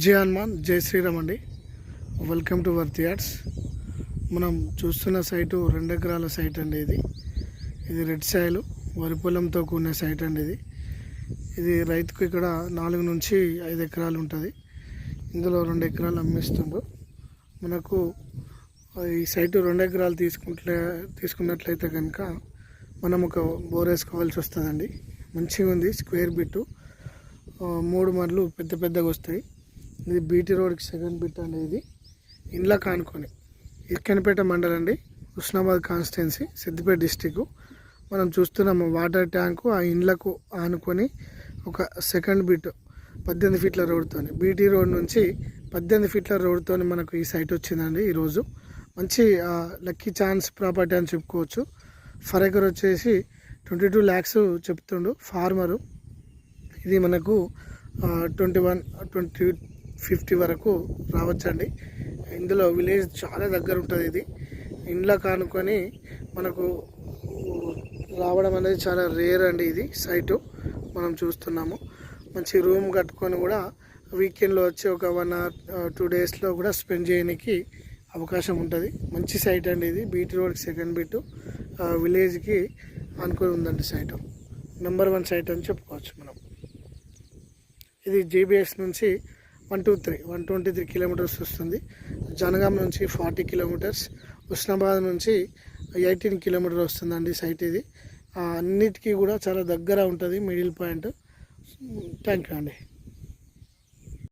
జై హనుమాన్, జై శ్రీరామ్ అండి. Welcome to Worthy Yards. మనం చూస్తున్న సైటు 2 ఎకరాల సైట్ అండి. ఇది రెడ్ సాయిల్ వరి పొలంతో కూడిన సైట్ అండి. ఇది రైతుకు ఇక్కడ 4 నుంచి 5 ఎకరాలు ఉంటుంది. ఇందులో 2 ఎకరాలు అమ్మిస్తుండ్రు. మనకు ఈ సైటు 2 ఎకరాలు తీసుకున్నట్లయితే కనుక మనం ఒక బోర్ వేసుకోవాల్సి వస్తుందండి. మంచిగా ఉంది, స్క్వేర్ బిట్టు, 3 మరలు పెద్ద పెద్దగా వస్తాయి. ఇది బీటీ రోడ్కి సెకండ్ బిట్ అండి. ఇది ఇండ్ల కానుకొని ఇక్కనపేట మండలం అండి, హుస్నాబాద్ కాన్స్టిట్యున్సీ, సిద్దిపేట డిస్టిక్. మనం చూస్తున్నాము వాటర్ ట్యాంకు ఆ ఇండ్లకు ఆనుకొని ఒక సెకండ్ బిట్ 18 ఫీట్ల రోడ్తో, బీటీ రోడ్ నుంచి 18 ఫీట్ల రోడ్తో మనకు ఈ సైట్ వచ్చిందండి. ఈరోజు మంచి లక్కీ ఛాన్స్ ప్రాపర్టీ అని చెప్పుకోవచ్చు. ఫర్ ఎకర్ వచ్చేసి 22 lakhs చెప్తుండు ఫార్మరు. ఇది మనకు 21-50 వరకు రావచ్చండి. ఇందులో విలేజ్ చాలా దగ్గర ఉంటుంది. ఇది ఇండ్ల కానుకొని మనకు రావడం అనేది చాలా రేర్ అండి. ఇది సైటు మనం చూస్తున్నాము. మంచి రూమ్ కట్టుకొని కూడా వీకెండ్లో వచ్చి ఒక 1 or 2 daysలో కూడా స్పెండ్ చేయడానికి అవకాశం ఉంటుంది. మంచి సైట్ అండి. ఇది బీటీ రోడ్కి సెకండ్ బిట్, విలేజ్కి అనుకొని ఉందండి. సైటు నెంబర్ 1 సైట్ అని చెప్పుకోవచ్చు మనం. ఇది జీబీఎస్ నుంచి 123 కిలోమీటర్స్ వస్తుంది. జనగాం నుంచి 40 కిలోమీటర్స్, హుస్నాబాద్ నుంచి 18 కిలోమీటర్స్ వస్తుందండి సైట్. ఇది అన్నిటికీ కూడా చాలా దగ్గర ఉంటుంది, మిడిల్ పాయింట్. థ్యాంక్ యూ అండి.